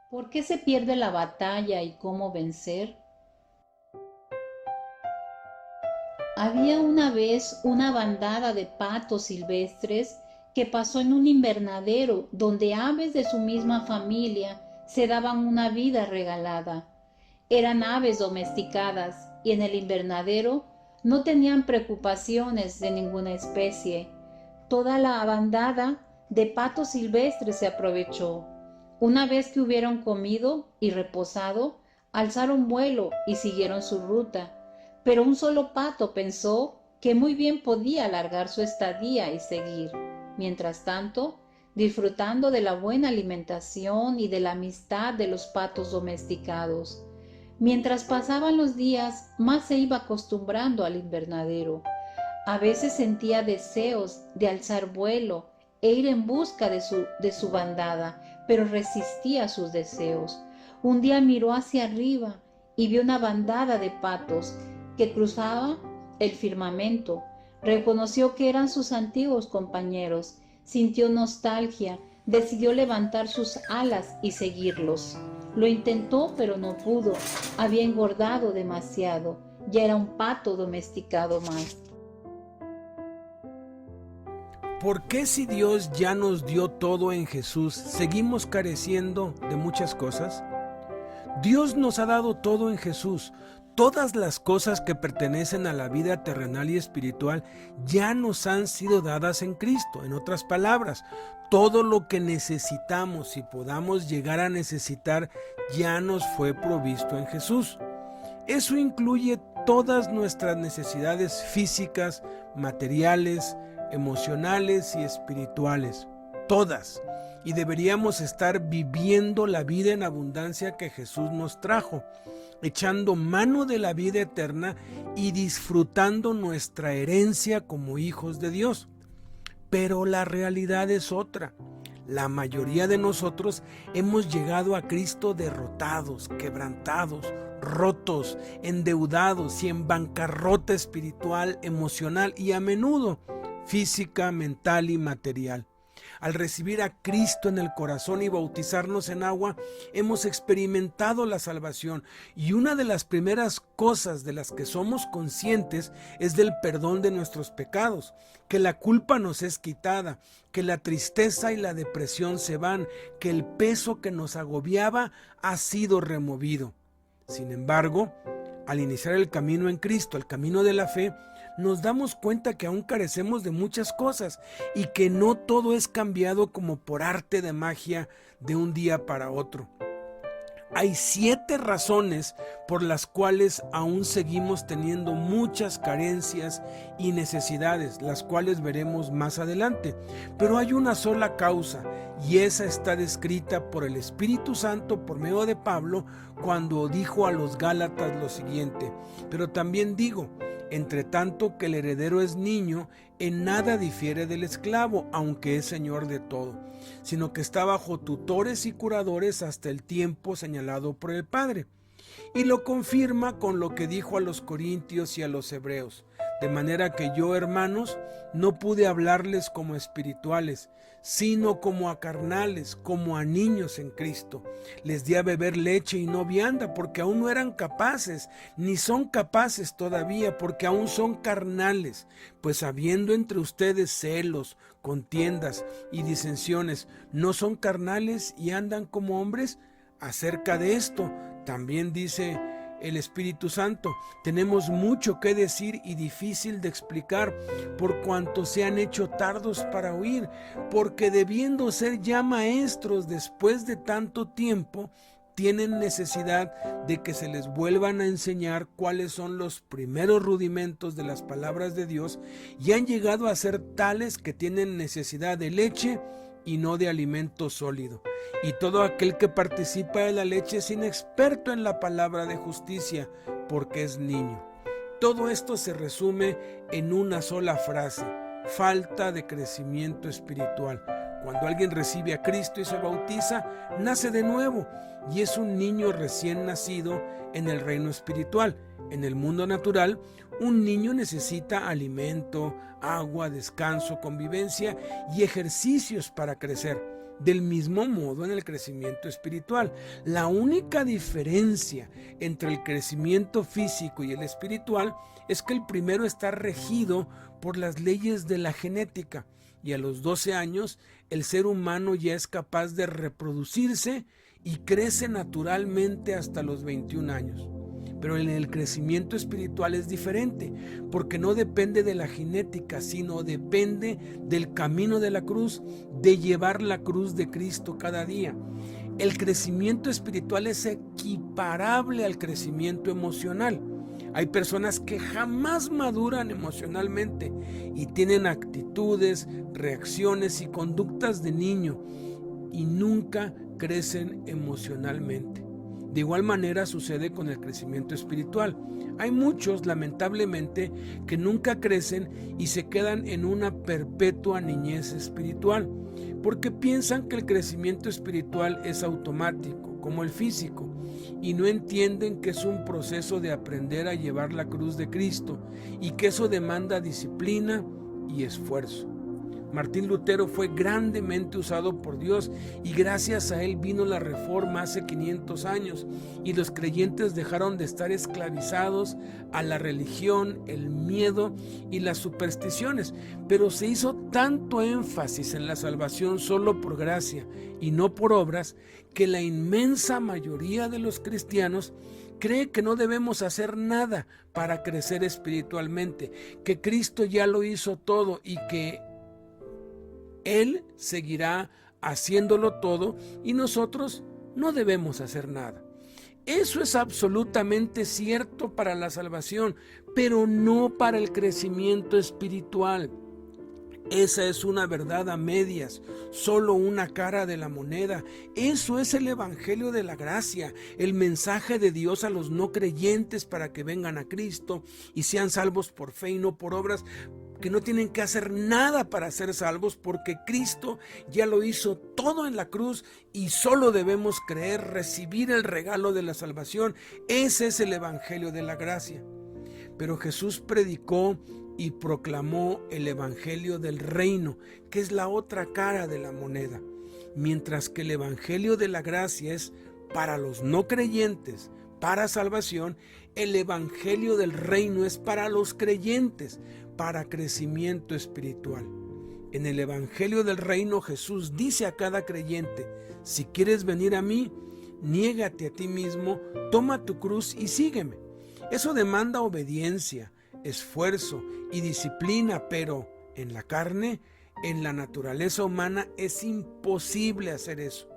¿Por qué se pierde la batalla y cómo vencer? Había una vez una bandada de patos silvestres que pasó en un invernadero donde aves de su misma familia se daban una vida regalada. Eran aves domesticadas y en el invernadero no tenían preocupaciones de ninguna especie. Toda la bandada de patos silvestres se aprovechó. Una vez que hubieron comido y reposado, alzaron vuelo y siguieron su ruta. Pero un solo pato pensó que muy bien podía alargar su estadía y seguir. Mientras tanto, disfrutando de la buena alimentación y de la amistad de los patos domesticados. Mientras pasaban los días, más se iba acostumbrando al invernadero. A veces sentía deseos de alzar vuelo e ir en busca de su bandada, pero resistía sus deseos. Un día miró hacia arriba y vio una bandada de patos que cruzaba el firmamento. Reconoció que eran sus antiguos compañeros, sintió nostalgia, decidió levantar sus alas y seguirlos. Lo intentó, pero no pudo. Había engordado demasiado. Ya era un pato domesticado más. ¿Por qué si Dios ya nos dio todo en Jesús, seguimos careciendo de muchas cosas? Dios nos ha dado todo en Jesús. Todas las cosas que pertenecen a la vida terrenal y espiritual ya nos han sido dadas en Cristo. En otras palabras, todo lo que necesitamos y podamos llegar a necesitar ya nos fue provisto en Jesús. Eso incluye todas nuestras necesidades físicas, materiales, emocionales y espirituales. Todas. Y deberíamos estar viviendo la vida en abundancia que Jesús nos trajo, echando mano de la vida eterna y disfrutando nuestra herencia como hijos de Dios. Pero la realidad es otra. La mayoría de nosotros hemos llegado a Cristo derrotados, quebrantados, rotos, endeudados y en bancarrota espiritual, emocional y a menudo física, mental y material. Al recibir a Cristo en el corazón y bautizarnos en agua, hemos experimentado la salvación, y una de las primeras cosas de las que somos conscientes es del perdón de nuestros pecados, que la culpa nos es quitada, que la tristeza y la depresión se van, que el peso que nos agobiaba ha sido removido. Sin embargo, al iniciar el camino en Cristo, el camino de la fe, nos damos cuenta que aún carecemos de muchas cosas y que no todo es cambiado como por arte de magia de un día para otro. Hay 7 razones por las cuales aún seguimos teniendo muchas carencias y necesidades, las cuales veremos más adelante. Pero hay una sola causa, y esa está descrita por el Espíritu Santo por medio de Pablo cuando dijo a los Gálatas lo siguiente: pero también digo, entre tanto que el heredero es niño, en nada difiere del esclavo, aunque es señor de todo, sino que está bajo tutores y curadores hasta el tiempo señalado por el Padre. Y lo confirma con lo que dijo a los corintios y a los hebreos: de manera que yo, hermanos, no pude hablarles como espirituales, sino como a carnales, como a niños en Cristo. Les di a beber leche y no vianda, porque aún no eran capaces, ni son capaces todavía, porque aún son carnales. Pues habiendo entre ustedes celos, contiendas y disensiones, ¿no son carnales y andan como hombres? Acerca de esto también dice el Espíritu Santo: tenemos mucho que decir y difícil de explicar, por cuanto se han hecho tardos para oír, porque debiendo ser ya maestros después de tanto tiempo, tienen necesidad de que se les vuelvan a enseñar cuáles son los primeros rudimentos de las palabras de Dios, y han llegado a ser tales que tienen necesidad de leche y no de alimento sólido. Y todo aquel que participa de la leche es inexperto en la palabra de justicia, porque es niño. Todo esto se resume en una sola frase: falta de crecimiento espiritual. Cuando alguien recibe a Cristo y se bautiza, nace de nuevo y es un niño recién nacido en el reino espiritual. En el mundo natural, un niño necesita alimento, agua, descanso, convivencia y ejercicios para crecer. Del mismo modo en el crecimiento espiritual. La única diferencia entre el crecimiento físico y el espiritual es que el primero está regido por las leyes de la genética y a los 12 años el ser humano ya es capaz de reproducirse y crece naturalmente hasta los 21 años. Pero en el crecimiento espiritual es diferente, porque no depende de la genética, sino depende del camino de la cruz, de llevar la cruz de Cristo cada día. El crecimiento espiritual es equiparable al crecimiento emocional. Hay personas que jamás maduran emocionalmente y tienen actitudes, reacciones y conductas de niño y nunca crecen emocionalmente. De igual manera sucede con el crecimiento espiritual. Hay muchos, lamentablemente, que nunca crecen y se quedan en una perpetua niñez espiritual, porque piensan que el crecimiento espiritual es automático, como el físico, y no entienden que es un proceso de aprender a llevar la cruz de Cristo y que eso demanda disciplina y esfuerzo. Martín Lutero fue grandemente usado por Dios y gracias a él vino la Reforma hace 500 años y los creyentes dejaron de estar esclavizados a la religión, el miedo y las supersticiones, pero se hizo tanto énfasis en la salvación solo por gracia y no por obras que la inmensa mayoría de los cristianos cree que no debemos hacer nada para crecer espiritualmente, que Cristo ya lo hizo todo y que Él seguirá haciéndolo todo y nosotros no debemos hacer nada. Eso es absolutamente cierto para la salvación, pero no para el crecimiento espiritual. Esa es una verdad a medias, solo una cara de la moneda. Eso es el evangelio de la gracia, el mensaje de Dios a los no creyentes para que vengan a Cristo y sean salvos por fe y no por obras, que no tienen que hacer nada para ser salvos porque Cristo ya lo hizo todo en la cruz y solo debemos creer, recibir el regalo de la salvación. Ese es el evangelio de la gracia. Pero Jesús predicó y proclamó el evangelio del reino, que es la otra cara de la moneda. Mientras que el evangelio de la gracia es para los no creyentes, para salvación, el evangelio del reino es para los creyentes, para crecimiento espiritual. En el evangelio del reino Jesús dice a cada creyente: si quieres venir a mí, niégate a ti mismo, toma tu cruz y sígueme. Eso demanda obediencia, esfuerzo y disciplina, pero en la carne, en la naturaleza humana, es imposible hacer eso.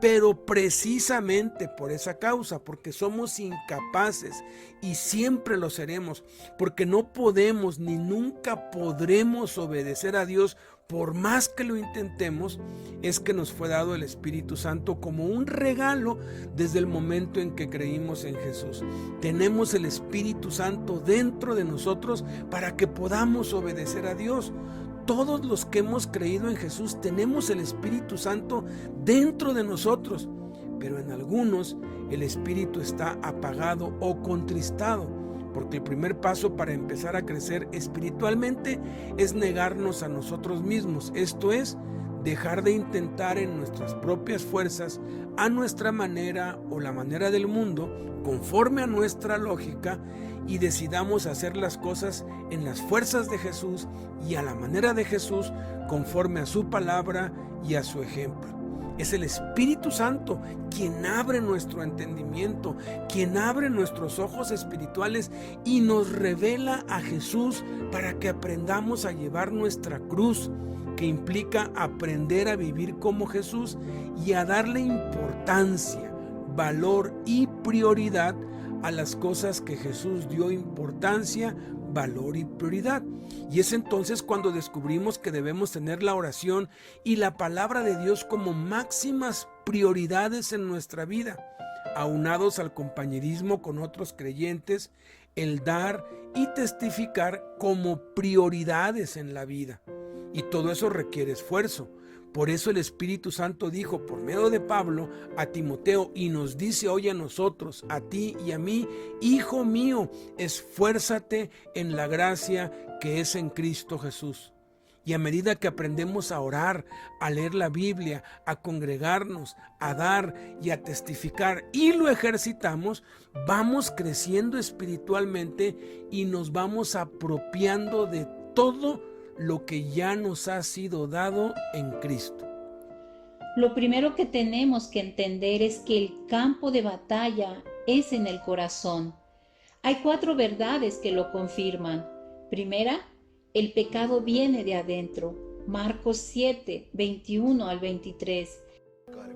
Pero precisamente por esa causa, porque somos incapaces y siempre lo seremos, porque no podemos ni nunca podremos obedecer a Dios por más que lo intentemos, es que nos fue dado el Espíritu Santo como un regalo desde el momento en que creímos en Jesús. Tenemos el Espíritu Santo dentro de nosotros para que podamos obedecer a Dios. Todos los que hemos creído en Jesús tenemos el Espíritu Santo dentro de nosotros, pero en algunos el Espíritu está apagado o contristado, porque el primer paso para empezar a crecer espiritualmente es negarnos a nosotros mismos, esto es, dejar de intentar en nuestras propias fuerzas, a nuestra manera o la manera del mundo, conforme a nuestra lógica, y decidamos hacer las cosas en las fuerzas de Jesús y a la manera de Jesús, conforme a su palabra y a su ejemplo. Es el Espíritu Santo quien abre nuestro entendimiento, quien abre nuestros ojos espirituales y nos revela a Jesús para que aprendamos a llevar nuestra cruz, que implica aprender a vivir como Jesús y a darle importancia, valor y prioridad a las cosas que Jesús dio importancia, valor y prioridad. Y es entonces cuando descubrimos que debemos tener la oración y la palabra de Dios como máximas prioridades en nuestra vida, aunados al compañerismo con otros creyentes, el dar y testificar como prioridades en la vida. Y todo eso requiere esfuerzo. Por eso el Espíritu Santo dijo por medio de Pablo a Timoteo y nos dice hoy a nosotros, a ti y a mí: hijo mío, esfuérzate en la gracia que es en Cristo Jesús. Y a medida que aprendemos a orar, a leer la Biblia, a congregarnos, a dar y a testificar y lo ejercitamos, vamos creciendo espiritualmente y nos vamos apropiando de todo lo que ya nos ha sido dado en Cristo. Lo primero que tenemos que entender es que el campo de batalla es en el corazón. Hay 4 verdades que lo confirman. Primera, el pecado viene de adentro. Marcos 7, 21 al 23.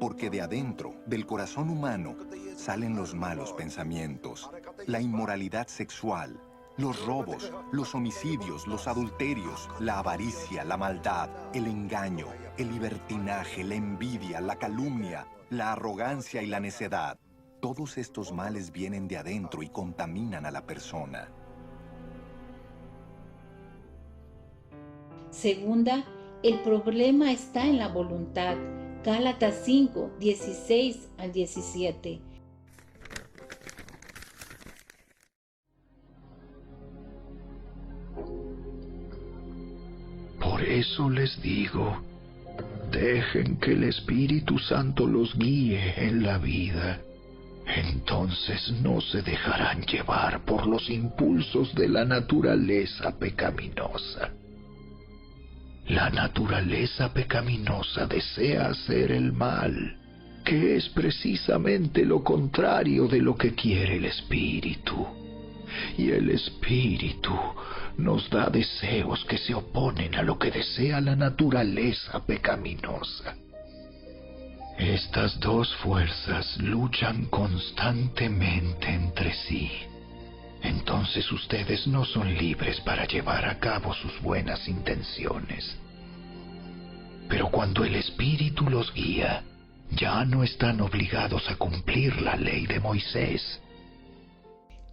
Porque de adentro, del corazón humano, salen los malos pensamientos, la inmoralidad sexual, los robos, los homicidios, los adulterios, la avaricia, la maldad, el engaño, el libertinaje, la envidia, la calumnia, la arrogancia y la necedad. Todos estos males vienen de adentro y contaminan a la persona. Segunda, el problema está en la voluntad. Gálatas 5, 16 al 17. Por eso les digo, dejen que el Espíritu Santo los guíe en la vida. Entonces no se dejarán llevar por los impulsos de la naturaleza pecaminosa. La naturaleza pecaminosa desea hacer el mal, que es precisamente lo contrario de lo que quiere el Espíritu. Y el Espíritu nos da deseos que se oponen a lo que desea la naturaleza pecaminosa. Estas 2 fuerzas luchan constantemente entre sí. Entonces ustedes no son libres para llevar a cabo sus buenas intenciones. Pero cuando el Espíritu los guía, ya no están obligados a cumplir la ley de Moisés.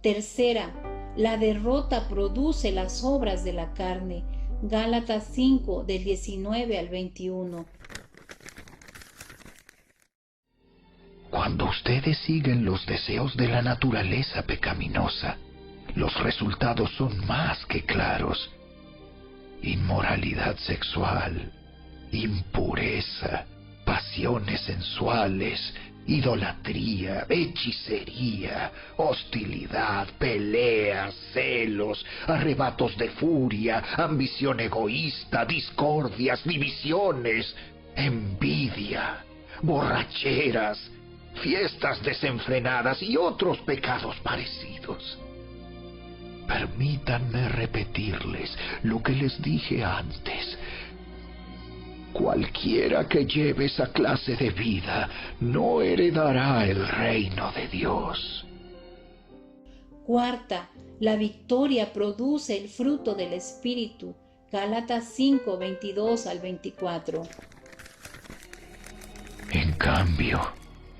Tercera, la derrota produce las obras de la carne. Gálatas 5, del 19 al 21. Cuando ustedes siguen los deseos de la naturaleza pecaminosa, los resultados son más que claros. Inmoralidad sexual, impureza, pasiones sensuales, idolatría, hechicería, hostilidad, peleas, celos, arrebatos de furia, ambición egoísta, discordias, divisiones, envidia, borracheras, fiestas desenfrenadas y otros pecados parecidos. Permítanme repetirles lo que les dije antes. Cualquiera que lleve esa clase de vida no heredará el reino de Dios. Cuarta, la victoria produce el fruto del Espíritu. Gálatas 5, 22 al 24. En cambio,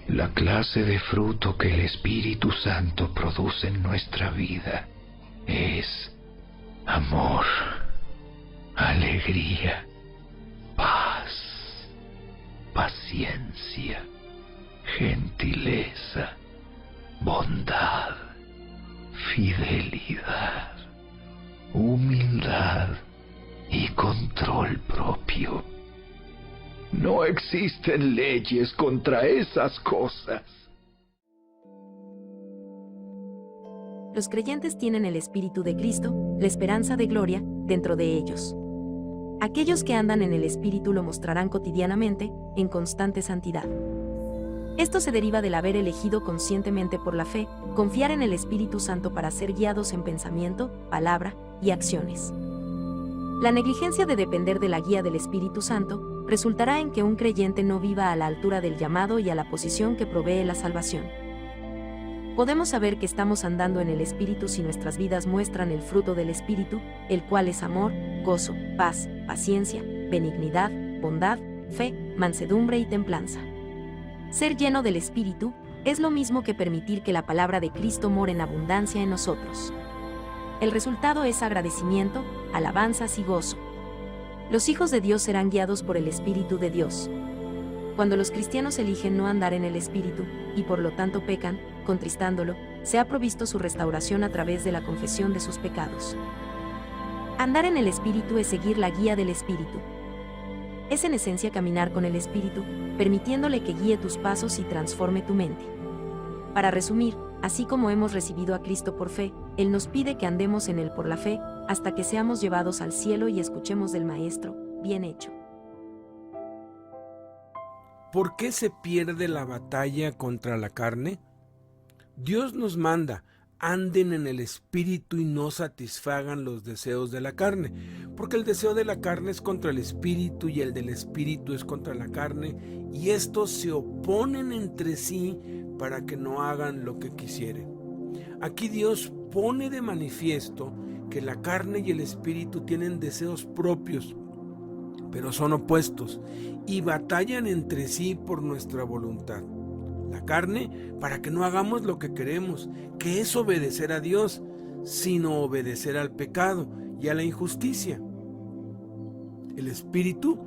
la clase de fruto que el Espíritu Santo produce en nuestra vida es amor, alegría, paz, paciencia, gentileza, bondad, fidelidad, humildad y control propio. No existen leyes contra esas cosas. Los creyentes tienen el Espíritu de Cristo, la esperanza de gloria, dentro de ellos. Aquellos que andan en el Espíritu lo mostrarán cotidianamente, en constante santidad. Esto se deriva del haber elegido conscientemente por la fe, confiar en el Espíritu Santo para ser guiados en pensamiento, palabra y acciones. La negligencia de depender de la guía del Espíritu Santo resultará en que un creyente no viva a la altura del llamado y a la posición que provee la salvación. Podemos saber que estamos andando en el Espíritu si nuestras vidas muestran el fruto del Espíritu, el cual es amor, gozo, paz, paciencia, benignidad, bondad, fe, mansedumbre y templanza. Ser lleno del Espíritu es lo mismo que permitir que la palabra de Cristo more en abundancia en nosotros. El resultado es agradecimiento, alabanzas y gozo. Los hijos de Dios serán guiados por el Espíritu de Dios. Cuando los cristianos eligen no andar en el Espíritu, y por lo tanto pecan, contristándolo, se ha provisto su restauración a través de la confesión de sus pecados. Andar en el Espíritu es seguir la guía del Espíritu. Es en esencia caminar con el Espíritu, permitiéndole que guíe tus pasos y transforme tu mente. Para resumir, así como hemos recibido a Cristo por fe, Él nos pide que andemos en Él por la fe, hasta que seamos llevados al cielo y escuchemos del Maestro, bien hecho. ¿Por qué se pierde la batalla contra la carne? Dios nos manda, anden en el Espíritu y no satisfagan los deseos de la carne, porque el deseo de la carne es contra el Espíritu y el del Espíritu es contra la carne, y estos se oponen entre sí para que no hagan lo que quisieren. Aquí Dios pone de manifiesto que la carne y el Espíritu tienen deseos propios, pero son opuestos y batallan entre sí por nuestra voluntad. La carne para que no hagamos lo que queremos, que es obedecer a Dios, sino obedecer al pecado y a la injusticia. El Espíritu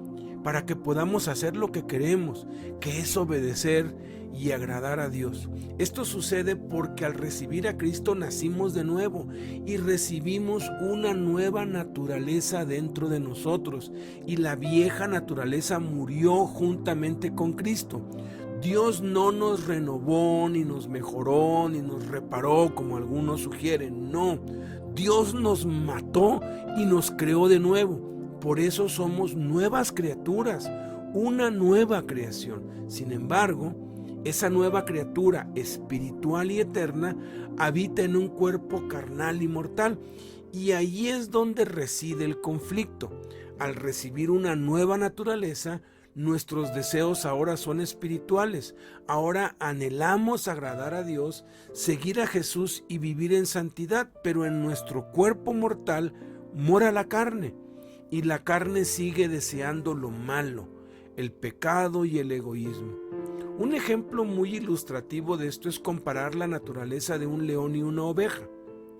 para que podamos hacer lo que queremos, que es obedecer y agradar a Dios. Esto sucede porque al recibir a Cristo nacimos de nuevo y recibimos una nueva naturaleza dentro de nosotros, y la vieja naturaleza murió juntamente con Cristo. Dios no nos renovó, ni nos mejoró, ni nos reparó como algunos sugieren. No, Dios nos mató y nos creó de nuevo. Por eso somos nuevas criaturas, una nueva creación. Sin embargo, esa nueva criatura espiritual y eterna habita en un cuerpo carnal y mortal, y ahí es donde reside el conflicto. Al recibir una nueva naturaleza, nuestros deseos ahora son espirituales. Ahora anhelamos agradar a Dios, seguir a Jesús y vivir en santidad, pero en nuestro cuerpo mortal mora la carne, y la carne sigue deseando lo malo, el pecado y el egoísmo. Un ejemplo muy ilustrativo de esto es comparar la naturaleza de un león y una oveja.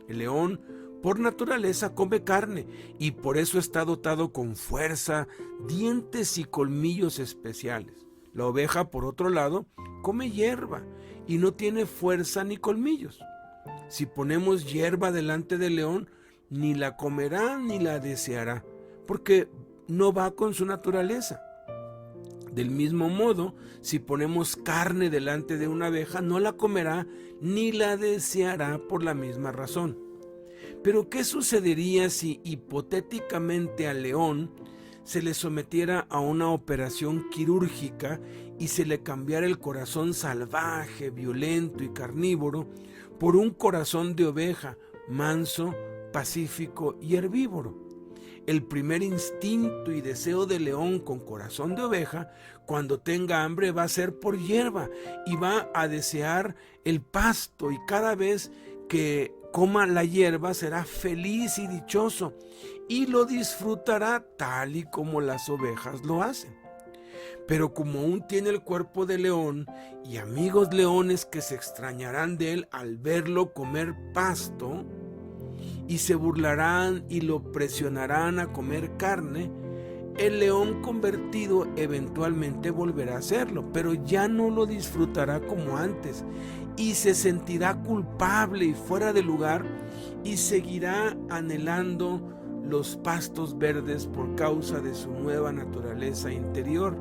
El león, por naturaleza, come carne y por eso está dotado con fuerza, dientes y colmillos especiales. La oveja, por otro lado, come hierba y no tiene fuerza ni colmillos. Si ponemos hierba delante del león, ni la comerá ni la deseará, porque no va con su naturaleza. Del mismo modo, si ponemos carne delante de una oveja, no la comerá ni la deseará por la misma razón. Pero ¿qué sucedería si hipotéticamente al león se le sometiera a una operación quirúrgica y se le cambiara el corazón salvaje, violento y carnívoro por un corazón de oveja, manso, pacífico y herbívoro? El primer instinto y deseo del león con corazón de oveja, cuando tenga hambre, va a ser por hierba y va a desear el pasto, y cada vez que coma la hierba será feliz y dichoso y lo disfrutará tal y como las ovejas lo hacen. Pero como aún tiene el cuerpo de león y amigos leones que se extrañarán de él al verlo comer pasto, y se burlarán y lo presionarán a comer carne, el león convertido eventualmente volverá a hacerlo, pero ya no lo disfrutará como antes y se sentirá culpable y fuera de lugar y seguirá anhelando los pastos verdes por causa de su nueva naturaleza interior.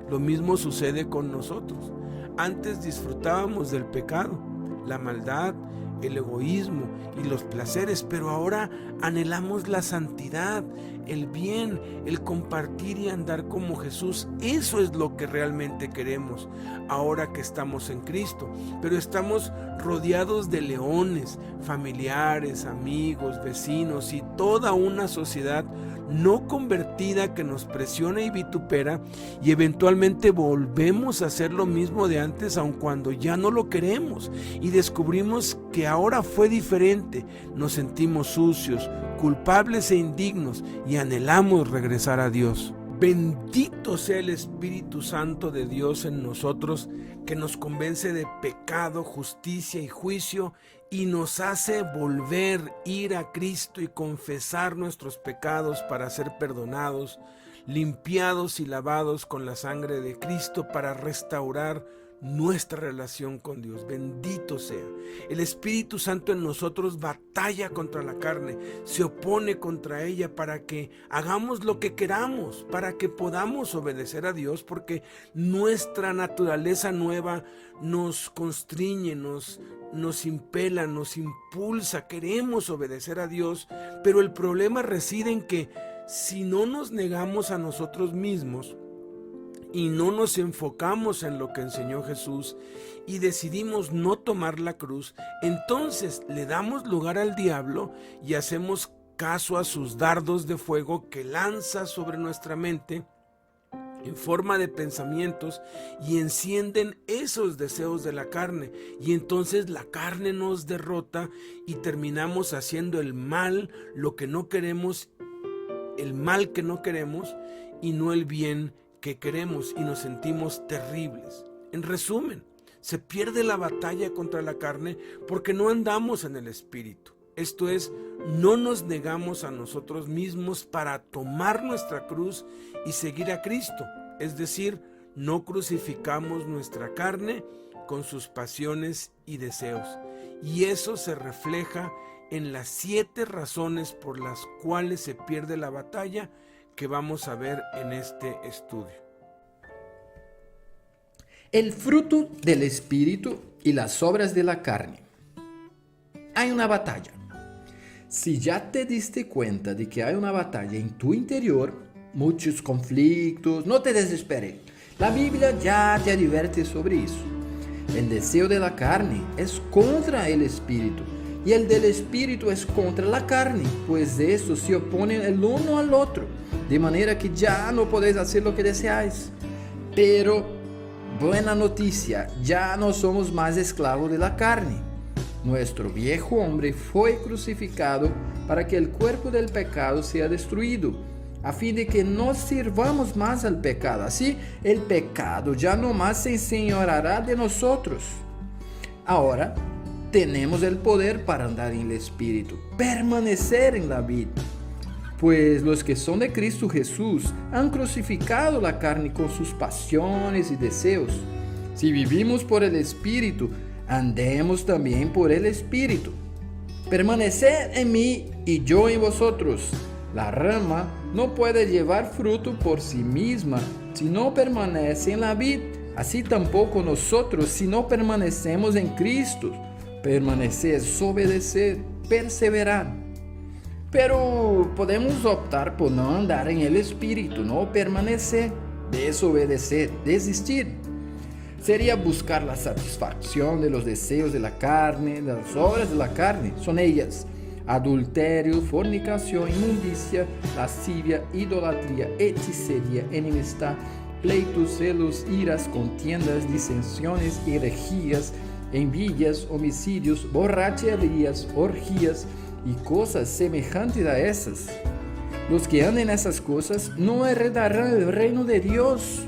Lo mismo sucede con nosotros. Antes disfrutábamos del pecado, la maldad, el egoísmo y los placeres, pero ahora anhelamos la santidad, el bien, el compartir y andar como Jesús. Eso es lo que realmente queremos ahora que estamos en Cristo, pero estamos rodeados de leones, familiares, amigos, vecinos y toda una sociedad no convertida que nos presiona y vitupera, y eventualmente volvemos a hacer lo mismo de antes, aun cuando ya no lo queremos, y descubrimos que ahora fue diferente. Nos sentimos sucios, culpables e indignos y anhelamos regresar a Dios. Bendito sea el Espíritu Santo de Dios en nosotros, que nos convence de pecado, justicia y juicio, y nos hace volver, ir a Cristo y confesar nuestros pecados para ser perdonados, limpiados y lavados con la sangre de Cristo para restaurar nuestra relación con Dios. Bendito sea. El Espíritu Santo en nosotros batalla contra la carne, se opone contra ella para que hagamos lo que queramos, para que podamos obedecer a Dios, porque nuestra naturaleza nueva nos constriñe, nos impela, nos impulsa, queremos obedecer a Dios, pero el problema reside en que si no nos negamos a nosotros mismos y no nos enfocamos en lo que enseñó Jesús y decidimos no tomar la cruz, entonces le damos lugar al diablo y hacemos caso a sus dardos de fuego que lanza sobre nuestra mente en forma de pensamientos y encienden esos deseos de la carne, y entonces la carne nos derrota y terminamos haciendo el mal, lo que no queremos, el mal que no queremos y no el bien que queremos, y nos sentimos terribles. En resumen, se pierde la batalla contra la carne porque no andamos en el Espíritu. Esto es, no nos negamos a nosotros mismos para tomar nuestra cruz y seguir a Cristo. Es decir, no crucificamos nuestra carne con sus pasiones y deseos. Y eso se refleja en las 7 razones por las cuales se pierde la batalla que vamos a ver en este estudio. El fruto del Espíritu y las obras de la carne. Hay una batalla. Si ya te diste cuenta de que hay una batalla en tu interior, muchos conflictos, no te desesperes. La Biblia ya te advierte sobre eso. El deseo de la carne es contra el Espíritu, y el del Espíritu es contra la carne, pues de estos se oponen el uno al otro, de manera que ya no podéis hacer lo que deseáis. Pero, buena noticia, ya no somos más esclavos de la carne. Nuestro viejo hombre fue crucificado para que el cuerpo del pecado sea destruido, a fin de que no sirvamos más al pecado. Así, el pecado ya no más se enseñoreará de nosotros. Ahora, tenemos el poder para andar en el Espíritu, permanecer en la vida. Pues los que son de Cristo Jesús han crucificado la carne con sus pasiones y deseos. Si vivimos por el Espíritu, andemos también por el Espíritu. Permaneced en mí y yo en vosotros. La rama no puede llevar fruto por sí misma si no permanece en la vid. Así tampoco nosotros si no permanecemos en Cristo. Permanecer, obedecer, perseverar. Pero podemos optar por no andar en el Espíritu, no permanecer, desobedecer, desistir. Sería buscar la satisfacción de los deseos de la carne, las obras de la carne. Son ellas: adulterio, fornicación, inmundicia, lascivia, idolatría, hechicería, enemistad, pleitos, celos, iras, contiendas, disensiones, herejías, envidias, homicidios, borracherías, orgías y cosas semejantes a esas. Los que anden en esas cosas no heredarán el reino de Dios.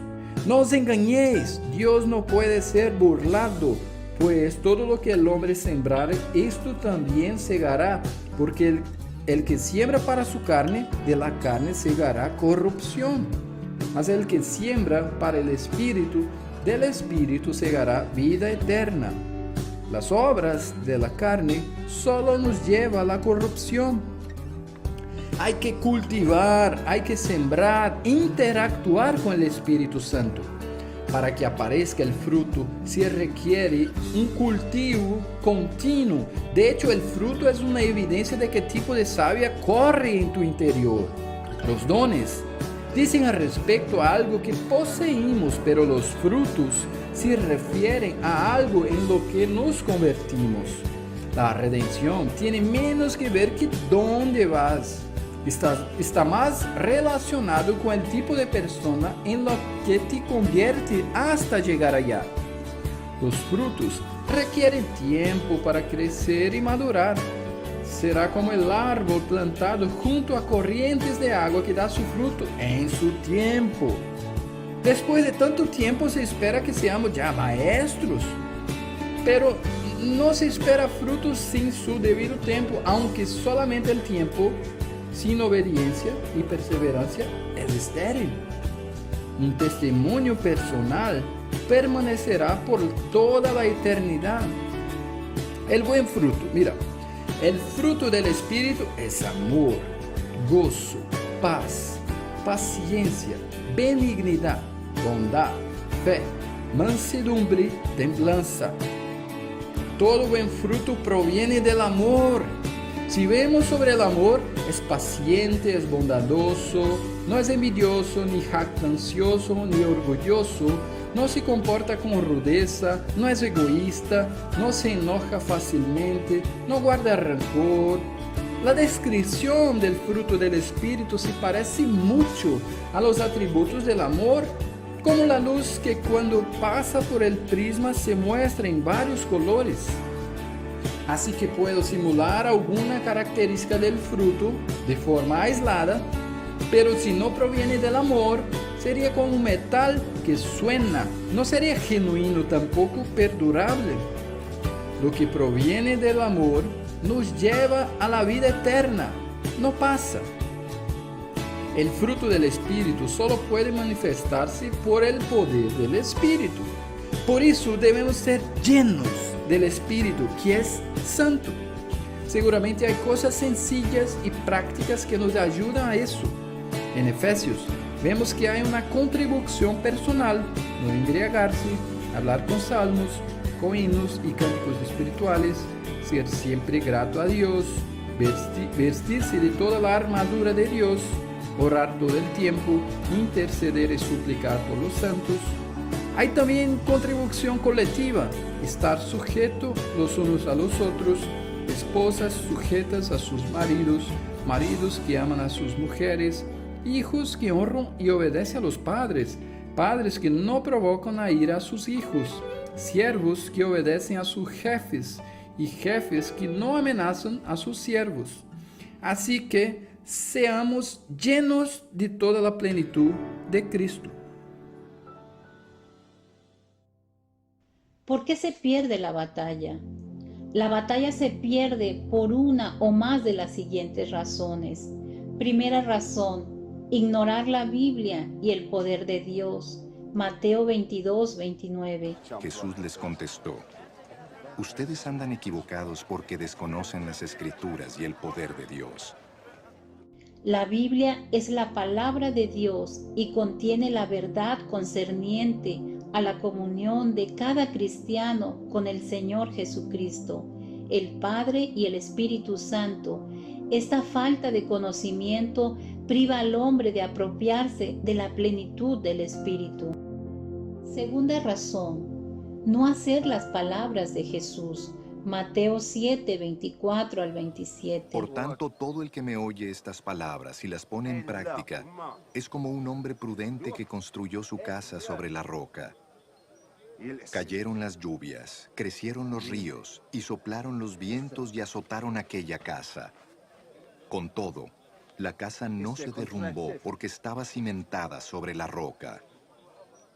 No os engañéis, Dios no puede ser burlado, pues todo lo que el hombre sembrare, esto también segará, porque el que siembra para su carne, de la carne segará corrupción. Mas el que siembra para el Espíritu, del Espíritu segará vida eterna. Las obras de la carne solo nos llevan a la corrupción. Hay que cultivar, hay que sembrar, interactuar con el Espíritu Santo. Para que aparezca el fruto, se requiere un cultivo continuo. De hecho, el fruto es una evidencia de qué tipo de savia corre en tu interior. Los dones dicen al respecto a algo que poseímos, pero los frutos se refieren a algo en lo que nos convertimos. La redención tiene menos que ver que dónde vas. Está más relacionado con el tipo de persona en lo que te convierte hasta llegar allá. Los frutos requieren tiempo para crecer y madurar. Será como el árbol plantado junto a corrientes de agua que da su fruto en su tiempo. Después de tanto tiempo se espera que seamos ya maestros, pero no se espera frutos sin su debido tiempo, aunque solamente el tiempo sin obediencia y perseverancia es estéril. Un testimonio personal permanecerá por toda la eternidad. El buen fruto, mira, el fruto del Espíritu es amor, gozo, paz, paciencia, benignidad, bondad, fe, mansedumbre, templanza. Todo buen fruto proviene del amor. Si vemos sobre el amor, es paciente, es bondadoso, no es envidioso, ni jactancioso, ni orgulloso, no se comporta con rudeza, no es egoísta, no se enoja fácilmente, no guarda rencor. La descripción del fruto del Espíritu se parece mucho a los atributos del amor, como la luz que cuando pasa por el prisma se muestra en varios colores. Así que puedo simular alguna característica del fruto de forma aislada, pero si no proviene del amor, sería como un metal que suena, no sería genuino, tampoco perdurable. Lo que proviene del amor nos lleva a la vida eterna, no pasa. El fruto del Espíritu solo puede manifestarse por el poder del Espíritu. Por eso debemos ser llenos del Espíritu, que es santo. Seguramente hay cosas sencillas y prácticas que nos ayudan a eso. En Efesios vemos que hay una contribución personal, no embriagarse, hablar con salmos, con himnos y cánticos espirituales, ser siempre grato a Dios, vestirse de toda la armadura de Dios, orar todo el tiempo, interceder y suplicar por los santos. Hay también contribución colectiva, estar sujetos los unos a los otros, esposas sujetas a sus maridos, maridos que aman a sus mujeres, hijos que honran y obedecen a los padres, padres que no provocan a ira a sus hijos, siervos que obedecen a sus jefes y jefes que no amenazan a sus siervos. Así que seamos llenos de toda la plenitud de Cristo. ¿Por qué se pierde la batalla? La batalla se pierde por una o más de las siguientes razones. Primera razón, ignorar la Biblia y el poder de Dios. Mateo 22, 29. Jesús les contestó: ustedes andan equivocados porque desconocen las Escrituras y el poder de Dios. La Biblia es la palabra de Dios y contiene la verdad concerniente a la comunión de cada cristiano con el Señor Jesucristo, el Padre y el Espíritu Santo. Esta falta de conocimiento priva al hombre de apropiarse de la plenitud del Espíritu. Segunda razón, no hacer las palabras de Jesús. Mateo 7, 24 al 27. Por tanto, todo el que me oye estas palabras y las pone en práctica es como un hombre prudente que construyó su casa sobre la roca. Cayeron las lluvias, crecieron los ríos y soplaron los vientos y azotaron aquella casa. Con todo, la casa no se derrumbó porque estaba cimentada sobre la roca.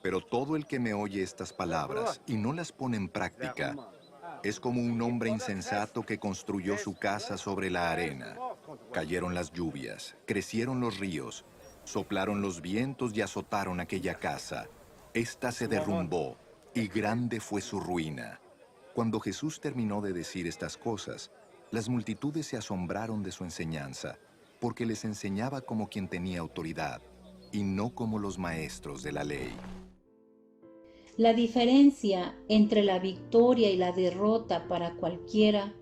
Pero todo el que me oye estas palabras y no las pone en práctica es como un hombre insensato que construyó su casa sobre la arena. Cayeron las lluvias, crecieron los ríos, soplaron los vientos y azotaron aquella casa. Esta se derrumbó y grande fue su ruina. Cuando Jesús terminó de decir estas cosas, las multitudes se asombraron de su enseñanza, porque les enseñaba como quien tenía autoridad, y no como los maestros de la ley. La diferencia entre la victoria y la derrota para cualquiera,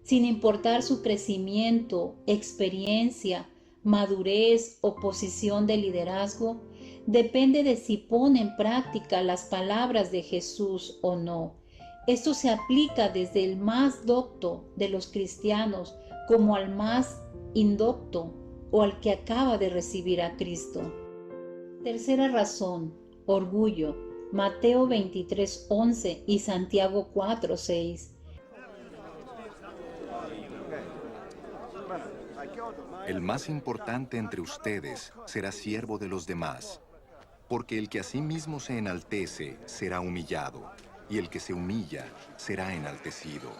sin importar su crecimiento, experiencia, madurez o posición de liderazgo, depende de si pone en práctica las palabras de Jesús o no. Esto se aplica desde el más docto de los cristianos como al más indocto o al que acaba de recibir a Cristo. Tercera razón, orgullo. Mateo 23, 11 y Santiago 4, 6. El más importante entre ustedes será siervo de los demás, porque el que a sí mismo se enaltece será humillado, y el que se humilla será enaltecido.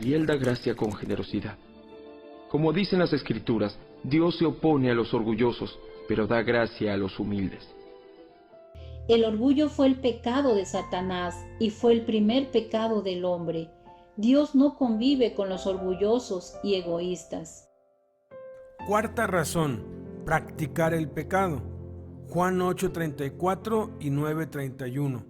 Y Él da gracia con generosidad. Como dicen las Escrituras, Dios se opone a los orgullosos, pero da gracia a los humildes. El orgullo fue el pecado de Satanás y fue el primer pecado del hombre. Dios no convive con los orgullosos y egoístas. Cuarta razón, practicar el pecado. Juan 8:34 y 9:31.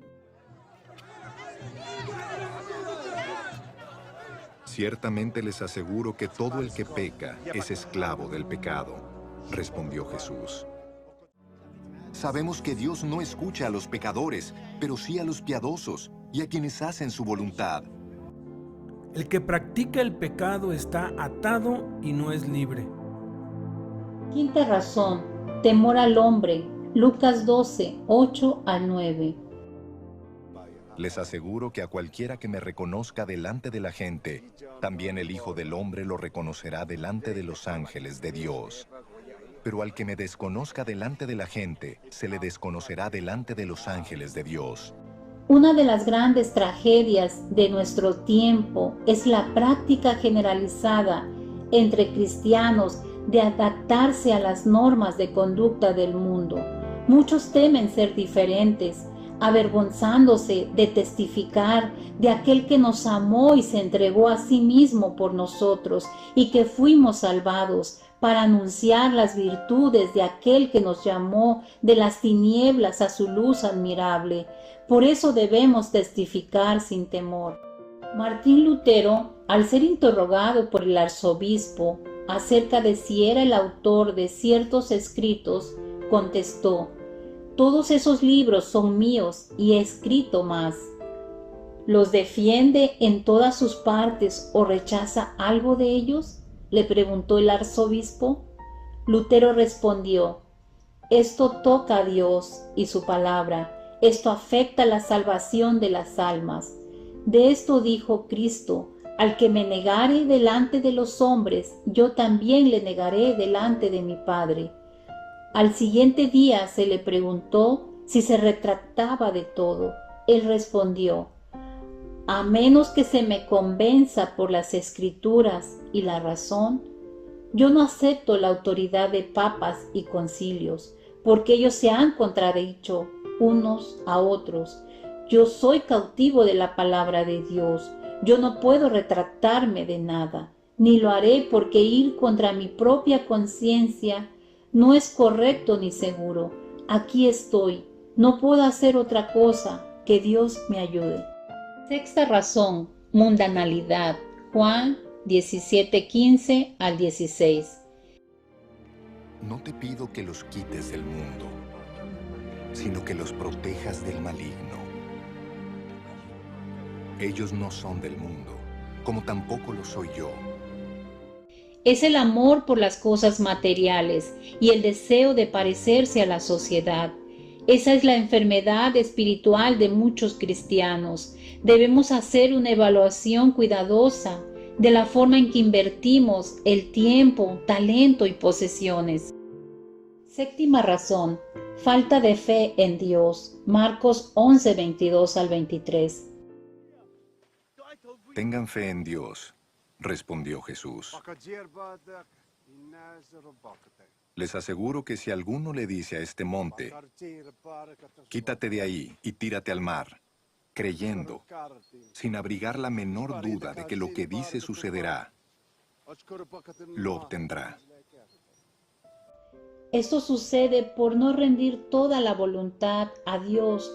Ciertamente les aseguro que todo el que peca es esclavo del pecado, respondió Jesús. Sabemos que Dios no escucha a los pecadores, pero sí a los piadosos y a quienes hacen su voluntad. El que practica el pecado está atado y no es libre. Quinta razón, temor al hombre. Lucas 12, 8 al 9. Les aseguro que a cualquiera que me reconozca delante de la gente, también el Hijo del Hombre lo reconocerá delante de los ángeles de Dios. Pero al que me desconozca delante de la gente, se le desconocerá delante de los ángeles de Dios. Una de las grandes tragedias de nuestro tiempo es la práctica generalizada entre cristianos de adaptarse a las normas de conducta del mundo. Muchos temen ser diferentes, avergonzándose de testificar de aquel que nos amó y se entregó a sí mismo por nosotros y que fuimos salvados, para anunciar las virtudes de aquel que nos llamó de las tinieblas a su luz admirable. Por eso debemos testificar sin temor. Martín Lutero, al ser interrogado por el arzobispo acerca de si era el autor de ciertos escritos, contestó: «Todos esos libros son míos y he escrito más». ¿Los defiende en todas sus partes o rechaza algo de ellos?, le preguntó el arzobispo. Lutero respondió: «Esto toca a Dios y su palabra, esto afecta la salvación de las almas. De esto dijo Cristo: al que me negare delante de los hombres, yo también le negaré delante de mi Padre». Al siguiente día se le preguntó si se retractaba de todo. Él respondió: «A menos que se me convenza por las Escrituras y la razón, yo no acepto la autoridad de papas y concilios, porque ellos se han contradicho unos a otros. Yo soy cautivo de la palabra de Dios. Yo no puedo retractarme de nada, ni lo haré, porque ir contra mi propia conciencia no es correcto ni seguro. Aquí estoy, no puedo hacer otra cosa, que Dios me ayude». Sexta razón, mundanalidad. Juan 17:15 al 16. No te pido que los quites del mundo, sino que los protejas del maligno. Ellos no son del mundo, como tampoco lo soy yo. Es el amor por las cosas materiales y el deseo de parecerse a la sociedad. Esa es la enfermedad espiritual de muchos cristianos. Debemos hacer una evaluación cuidadosa de la forma en que invertimos el tiempo, talento y posesiones. Séptima razón, falta de fe en Dios. Marcos 11, 22 al 23. Tengan fe en Dios, respondió Jesús. Les aseguro que si alguno le dice a este monte: «Quítate de ahí y tírate al mar», creyendo, sin abrigar la menor duda de que lo que dice sucederá, lo obtendrá. Esto sucede por no rendir toda la voluntad a Dios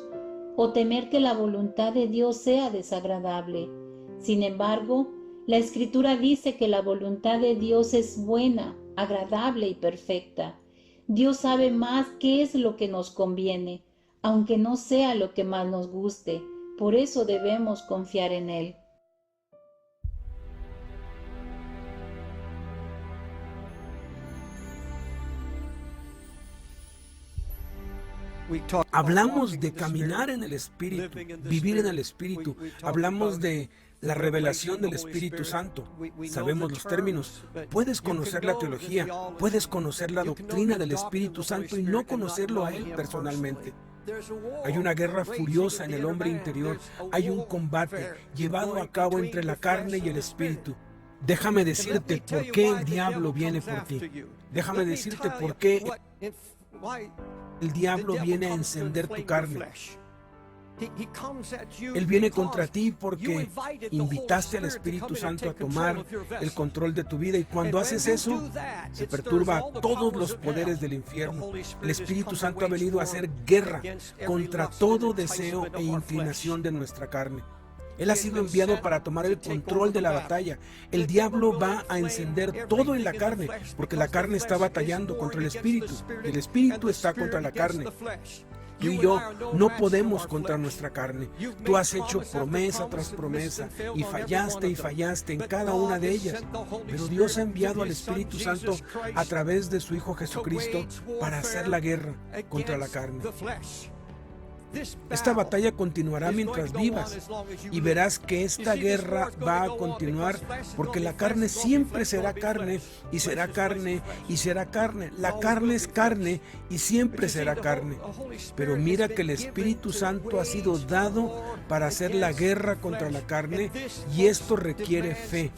o temer que la voluntad de Dios sea desagradable. Sin embargo, la Escritura dice que la voluntad de Dios es buena, agradable y perfecta. Dios sabe más qué es lo que nos conviene, aunque no sea lo que más nos guste. Por eso debemos confiar en Él. Hablamos de caminar en el Espíritu, vivir en el Espíritu. Hablamos de la revelación del Espíritu Santo. Sabemos los términos. Puedes conocer la teología, puedes conocer la doctrina del Espíritu Santo y no conocerlo a Él personalmente. Hay una guerra furiosa en el hombre interior. Hay un combate llevado a cabo entre la carne y el Espíritu. Déjame decirte por qué el diablo viene por ti. Déjame decirte por qué el diablo viene a encender tu carne. Él viene contra ti porque invitaste al Espíritu Santo a tomar el control de tu vida, y cuando haces eso, se perturba a todos los poderes del infierno. El Espíritu Santo ha venido a hacer guerra contra todo deseo e inclinación de nuestra carne. Él ha sido enviado para tomar el control de la batalla. El diablo va a encender todo en la carne, porque la carne está batallando contra el Espíritu, y el Espíritu está contra la carne. Tú y yo no podemos contra nuestra carne. Tú has hecho promesa tras promesa y fallaste en cada una de ellas. Pero Dios ha enviado al Espíritu Santo a través de su Hijo Jesucristo para hacer la guerra contra la carne. Esta batalla continuará mientras vivas, y verás que esta guerra va a continuar, porque la carne siempre será carne, y será carne, y será carne. La carne es carne y siempre será carne. Pero mira que el Espíritu Santo ha sido dado para hacer la guerra contra la carne, y esto requiere fe.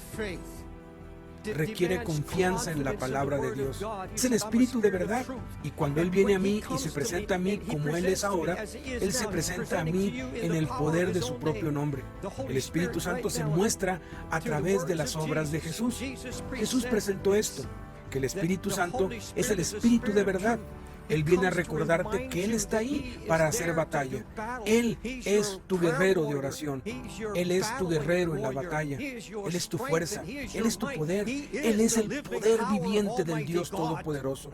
Requiere confianza en la palabra de Dios. Es el Espíritu de verdad, y cuando Él viene a mí y se presenta a mí como Él es ahora, Él se presenta a mí en el poder de su propio nombre. El Espíritu Santo se muestra a través de las obras de Jesús. Jesús presentó esto, que el Espíritu Santo es el Espíritu de verdad. Él viene a recordarte que Él está ahí para hacer batalla. Él es tu guerrero de oración. Él es tu guerrero en la batalla. Él es tu fuerza. Él es tu poder. Él es el poder viviente del Dios Todopoderoso.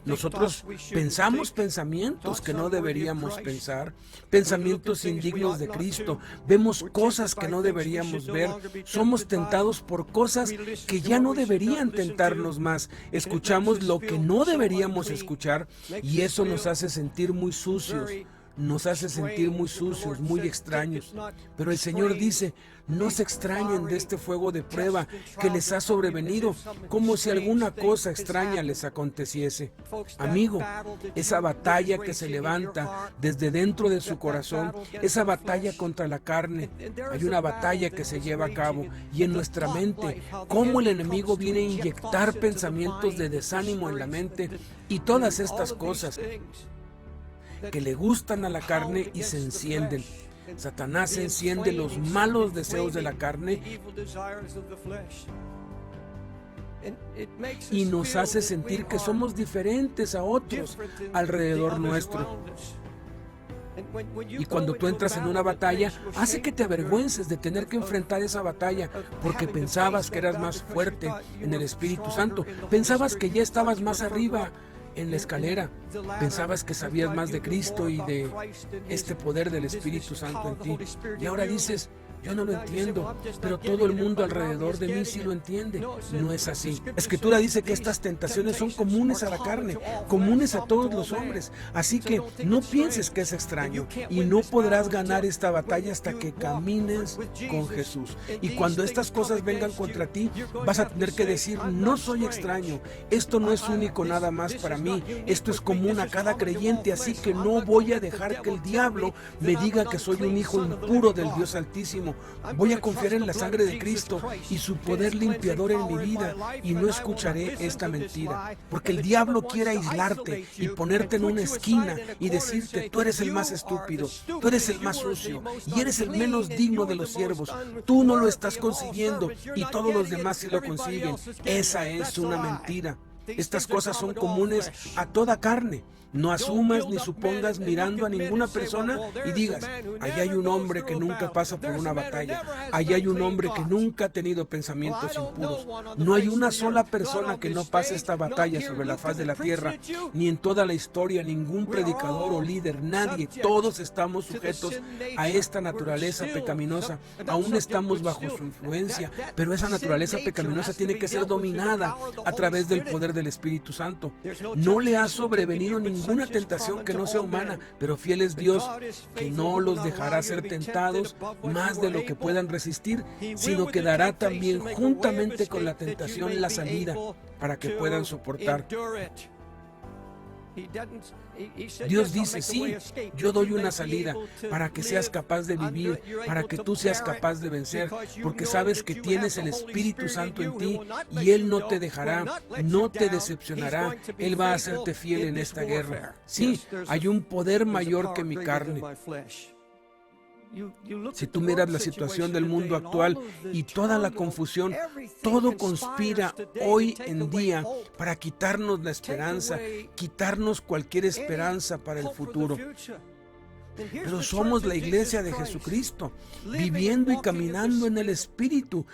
Nosotros pensamos pensamientos que no deberíamos pensar, pensamientos indignos de Cristo, vemos cosas que no deberíamos ver, somos tentados por cosas que ya no deberían tentarnos más, escuchamos lo que no deberíamos escuchar, y eso nos hace sentir muy sucios. Nos hace sentir muy sucios, muy extraños. Pero el Señor dice, no se extrañen de este fuego de prueba que les ha sobrevenido, como si alguna cosa extraña les aconteciese. Amigo, esa batalla que se levanta desde dentro de su corazón, esa batalla contra la carne, hay una batalla que se lleva a cabo, y en nuestra mente, cómo el enemigo viene a inyectar pensamientos de desánimo en la mente, y todas estas cosas que le gustan a la carne y se encienden. Satanás enciende los malos deseos de la carne y nos hace sentir que somos diferentes a otros alrededor nuestro. Y cuando tú entras en una batalla, hace que te avergüences de tener que enfrentar esa batalla, porque pensabas que eras más fuerte en el Espíritu Santo, pensabas que ya estabas más arriba en la escalera, pensabas que sabías más de Cristo y de este poder del Espíritu Santo en ti, y ahora dices, yo no lo entiendo, pero todo el mundo alrededor de mí sí lo entiende. No es así. La Escritura dice que estas tentaciones son comunes a la carne, comunes a todos los hombres, así que no pienses que es extraño, y no podrás ganar esta batalla hasta que camines con Jesús. Y cuando estas cosas vengan contra ti, vas a tener que decir, no soy extraño, esto no es único nada más para mí, esto es común a cada creyente, así que no voy a dejar que el diablo me diga que soy un hijo impuro del Dios Altísimo. Voy a confiar en la sangre de Cristo y su poder limpiador en mi vida, y no escucharé esta mentira, porque el diablo quiere aislarte y ponerte en una esquina y decirte, tú eres el más estúpido, tú eres el más sucio y eres el menos digno de los siervos, tú no lo estás consiguiendo y todos los demás sí lo consiguen. Esa es una mentira. Estas cosas son comunes a toda carne. No asumas ni supongas mirando a ninguna persona y digas, allá hay un hombre que nunca pasa por una batalla, allá hay un hombre que nunca ha tenido pensamientos impuros. No hay una sola persona que no pase esta batalla sobre la faz de la tierra, ni en toda la historia, ningún predicador o líder, nadie. Todos estamos sujetos a esta naturaleza pecaminosa, aún estamos bajo su influencia, pero esa naturaleza pecaminosa tiene que ser dominada a través del poder del Espíritu Santo. No le ha sobrevenido ninguna tentación que no sea humana, pero fiel es Dios, que no los dejará ser tentados más de lo que puedan resistir, sino que dará también juntamente con la tentación la salida para que puedan soportar. Dios dice, sí, yo doy una salida para que seas capaz de vivir, para que tú seas capaz de vencer, porque sabes que tienes el Espíritu Santo en ti y Él no te dejará, no te decepcionará, Él va a hacerte fiel en esta guerra. Sí, hay un poder mayor que mi carne. Si tú miras la situación del mundo actual y toda la confusión, todo conspira hoy en día para quitarnos la esperanza, quitarnos cualquier esperanza para el futuro. Pero somos la iglesia de Jesucristo, viviendo y caminando en el Espíritu.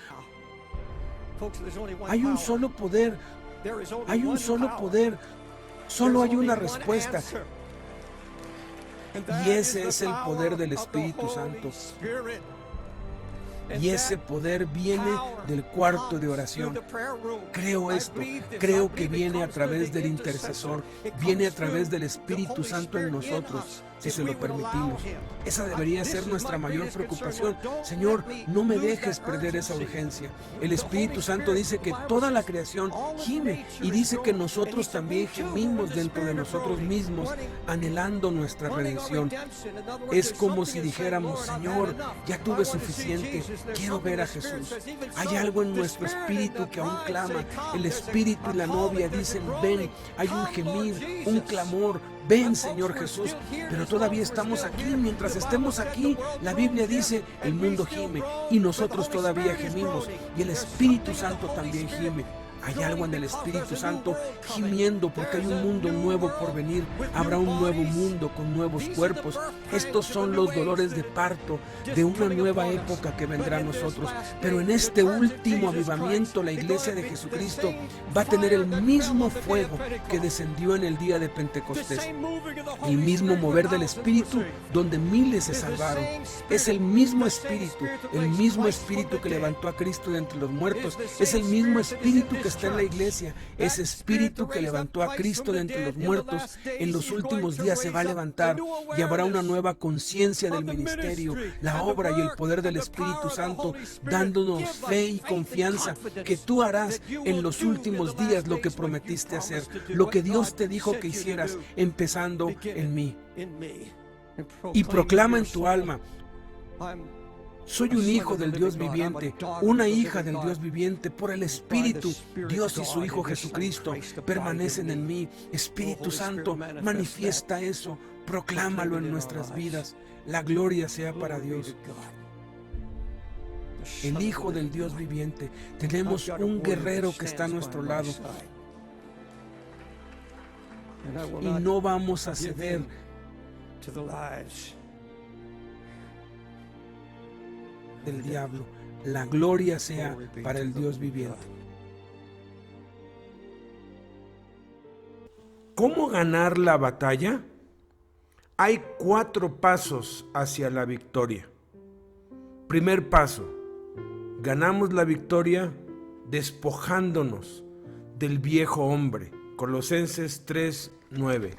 Hay un solo poder, solo hay una respuesta. Y ese es el poder del Espíritu Santo. Y ese poder viene del cuarto de oración. Creo esto, creo que viene a través del intercesor, viene a través del Espíritu Santo en nosotros, si se lo permitimos. Esa debería ser nuestra mayor preocupación. Señor, no me dejes perder esa urgencia. El Espíritu Santo dice que toda la creación gime y dice que nosotros también gemimos dentro de nosotros mismos, anhelando nuestra redención. Es como si dijéramos, Señor, ya tuve suficiente, quiero ver a Jesús. Hay algo en nuestro espíritu que aún clama. El espíritu y la novia dicen, ven. Hay un gemir, un clamor. Ven, Señor Jesús, pero todavía estamos aquí. Mientras estemos aquí, la Biblia dice, el mundo gime y nosotros todavía gemimos y el Espíritu Santo también gime. Hay algo en el Espíritu Santo gimiendo porque hay un mundo nuevo por venir. Habrá un nuevo mundo con nuevos cuerpos. Estos son los dolores de parto de una nueva época que vendrá a nosotros. Pero en este último avivamiento, la iglesia de Jesucristo va a tener el mismo fuego que descendió en el día de Pentecostés. El mismo mover del Espíritu donde miles se salvaron. Es el mismo Espíritu que levantó a Cristo de entre los muertos. Es el mismo Espíritu que está en la iglesia. Ese Espíritu que levantó a Cristo de entre los muertos en los últimos días se va a levantar y habrá una nueva conciencia del ministerio, la obra y el poder del Espíritu Santo, dándonos fe y confianza que tú harás en los últimos días lo que prometiste hacer, lo que Dios te dijo que hicieras, empezando en mí. Y proclama en tu alma, soy un hijo del Dios viviente, una hija del Dios viviente. Por el Espíritu, Dios y su Hijo Jesucristo permanecen en mí. Espíritu Santo, manifiesta eso, proclámalo en nuestras vidas. La gloria sea para Dios. El Hijo del Dios viviente. Tenemos un guerrero que está a nuestro lado. Y no vamos a ceder del diablo. La gloria sea para el Dios viviente. ¿Cómo ganar la batalla? Hay 4 pasos hacia la victoria. Primer paso: ganamos la victoria despojándonos del viejo hombre. Colosenses 3:9.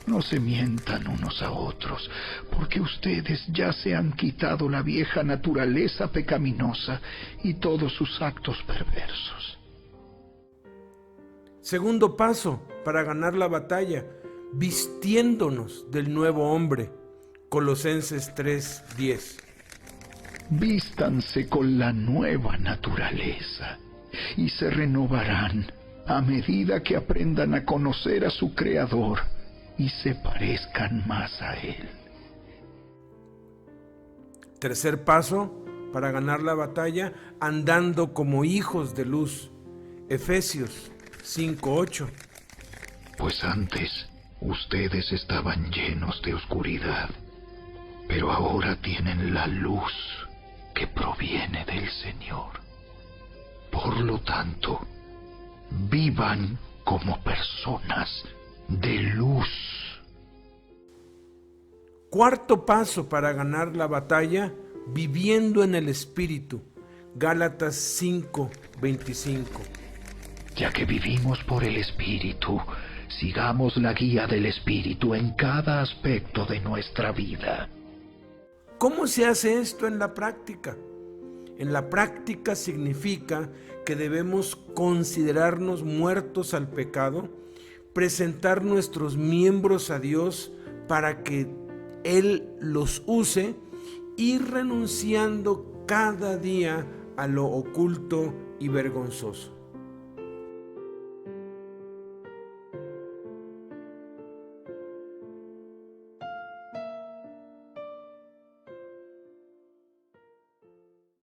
No se mientan unos a otros, porque ustedes ya se han quitado la vieja naturaleza pecaminosa y todos sus actos perversos. Segundo paso para ganar la batalla: vistiéndonos del nuevo hombre. Colosenses 3:10. Vístanse con la nueva naturaleza y se renovarán a medida que aprendan a conocer a su Creador y se parezcan más a Él. Tercer paso para ganar la batalla: andando como hijos de luz. Efesios 5:8. Pues antes ustedes estaban llenos de oscuridad, pero ahora tienen la luz que proviene del Señor. Por lo tanto, vivan como personas de luz. Cuarto paso para ganar la batalla: viviendo en el Espíritu. Gálatas 5:25. Ya que vivimos por el Espíritu, sigamos la guía del Espíritu en cada aspecto de nuestra vida. ¿Cómo se hace esto en la práctica? En la práctica significa que debemos considerarnos muertos al pecado, presentar nuestros miembros a Dios para que Él los use, y renunciando cada día a lo oculto y vergonzoso.